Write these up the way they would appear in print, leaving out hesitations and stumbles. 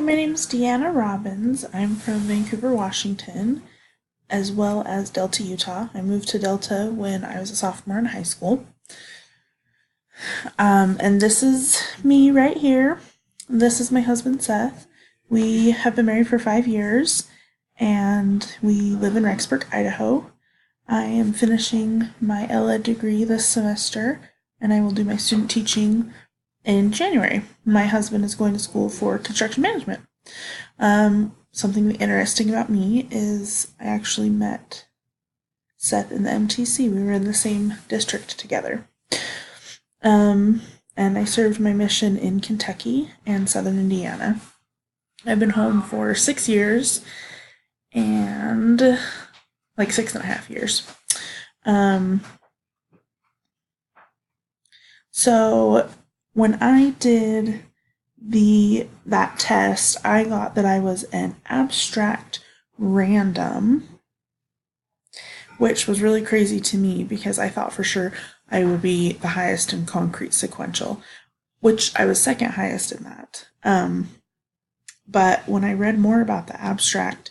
my name is Deanna Robbins. I'm from Vancouver, Washington, as well as Delta, Utah. I moved to Delta when I was a sophomore in high school. And this is me right here. This is my husband, Seth. We have been married for 5 years, and we live in Rexburg, Idaho. I am finishing my LEd degree this semester, and I will do my student teaching in January. My husband is going to school for construction management. Something interesting about me is I actually met Seth in the MTC. We were in the same district together. And I served my mission in Kentucky and southern Indiana. I've been home for 6 years and like 6.5 years. So when I did that test, I got that I was an abstract random, which was really crazy to me because I thought for sure I would be the highest in concrete sequential, which I was second highest in that. But when I read more about the abstract,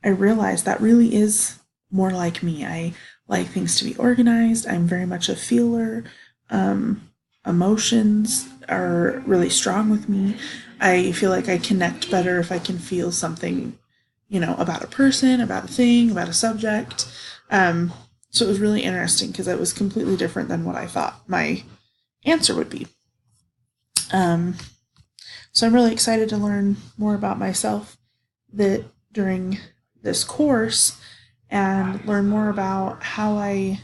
I realized that really is more like me. I like things to be organized. I'm very much a feeler. Emotions are really strong with me. I feel like I connect better if I can feel something, about a person, about a thing, about a subject. So it was really interesting because it was completely different than what I thought my answer would be. So I'm really excited to learn more about myself during this course and learn more about how I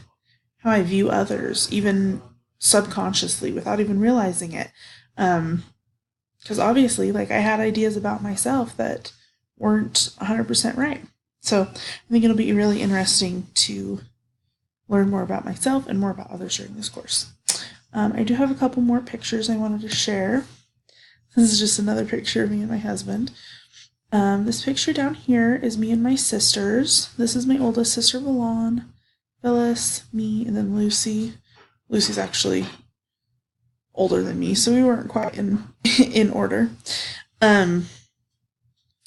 view others, even subconsciously without even realizing it. Because obviously, I had ideas about myself that weren't 100% right. So I think it'll be really interesting to learn more about myself and more about others during this course. I do have a couple more pictures I wanted to share. This is just another picture of me and my husband. This picture down here is me and my sisters. This is my oldest sister, Valon, Phyllis, me, and then Lucy. Lucy's actually older than me, so we weren't quite in order. And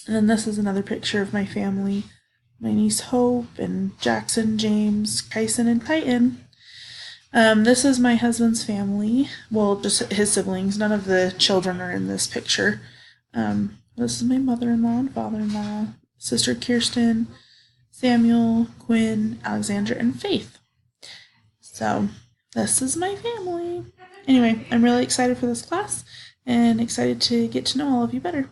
then this is another picture of my family. My niece Hope and Jackson, James, Kyson, and Titan. This is my husband's family. Well, just his siblings. None of the children are in this picture. This is my mother-in-law and father-in-law, sister Kirsten, Samuel, Quinn, Alexandra, and Faith. So this is my family. Anyway, I'm really excited for this class and excited to get to know all of you better.